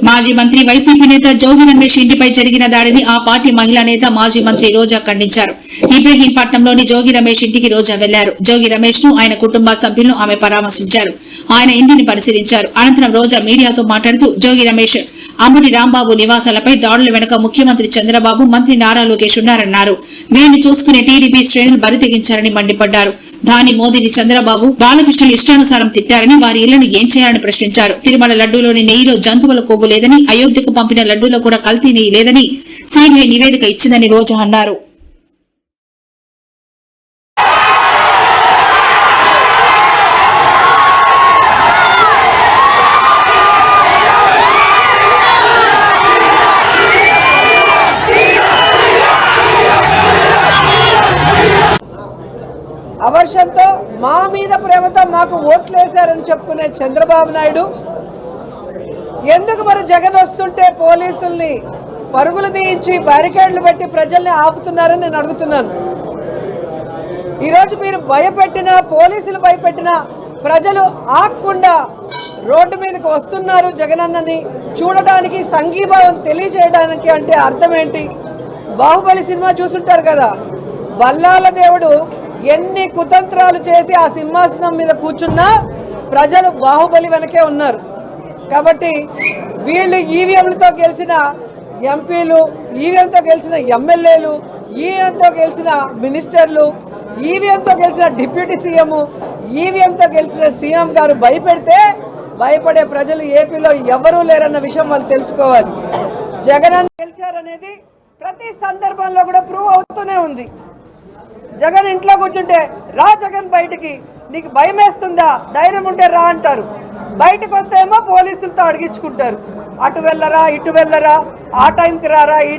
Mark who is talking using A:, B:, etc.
A: మాజీ మంత్రి వైసీపీ నేత జోగి రమేష్ ఇంటిపై జరిగిన దాడిని ఆ పార్టీ మహిళా నేత మాజీ మంత్రి రోజా ఖండించారు. ఇబ్రహీంపట్నంలోని జోగి రమేష్ ఇంటికి రోజా వెళ్లారు. జోగి రమేష్ ను ఆయన కుటుంబ సభ్యులను ఆమె పరామర్శించారు. ఆయన ఇంటిని పరిశీలించారు. అనంతరం రోజా మీడియాతో మాట్లాడుతూ జోగి రమేష్ అంబటి రాంబాబు నివాసాలపై దాడుల వెనుక ముఖ్యమంత్రి చంద్రబాబు, మంత్రి నారా లోకేష్ ఉన్నారన్నారు. వీరిని చూసుకునే టీడీపీ శ్రేణులు బరితెగించారని మండిపడ్డారు. దాని మోదీని చంద్రబాబు, బాలకృష్ణులు ఇష్టానుసారం తిట్టారని, వారి ఇళ్లను ఏం చేయాలని ప్రశ్నించారు. తిరుమల లడ్డూలోని నెయ్యిలో జంతువుల కొవ్వు లేదని, అయోధ్యకు పంపిన లడ్డూలో కూడా కల్తీ నెయ్యి లేదని సిబిఐ నివేదిక ఇచ్చిందని రోజా అన్నారు.
B: అవర్షంతో మా మీద ప్రేమతో మాకు ఓట్లేశారని చెప్పుకునే చంద్రబాబు నాయుడు ఎందుకు మరి జగన్ వస్తుంటే పోలీసుల్ని పరుగులు తీయించి బ్యారికేడ్లు పెట్టి ప్రజల్ని ఆపుతున్నారని నేను అడుగుతున్నాను. ఈరోజు మీరు భయపెట్టినా, పోలీసులు భయపెట్టినా ప్రజలు ఆగకుండా రోడ్డు మీదకి వస్తున్నారు జగనన్నని చూడడానికి, సంఘీభావం తెలియజేయడానికి. అంటే అర్థం ఏంటి? బాహుబలి సినిమా చూసుంటారు కదా, బల్లాల దేవుడు ఎన్ని కుతంత్రాలు చేసి ఆ సింహాసనం మీద కూర్చున్నా ప్రజలు బాహుబలి వెనకే ఉన్నారు. కాబట్టి వీళ్ళు ఈవీఎంలతో గెలిచిన ఎంపీలు, ఈవీఎంతో గెలిచిన ఎమ్మెల్యేలు, ఈవీఎంతో గెలిచిన మినిస్టర్లు, ఈవీఎంతో గెలిచిన డిప్యూటీ సీఎం, ఈవీఎంతో గెలిచిన సీఎం గారు భయపెడితే భయపడే ప్రజలు ఏపీలో ఎవరూ లేరన్న విషయం వాళ్ళు తెలుసుకోవాలి. జగన్ గెలిచారనేది ప్రతి సందర్భంలో కూడా ప్రూవ్ అవుతూనే ఉంది. జగన్ ఇంట్లో కూర్చుంటే రా జగన్ బయటికి, నీకు భయం వేస్తుందా, ధైర్యం ఉంటే రా అంటారు. బయటకు వస్తేమో పోలీసులతో అడిగించుకుంటారు. అటు వెళ్ళరా, ఇటు వెళ్ళరా, ఆ టైంకి రారా, ఈ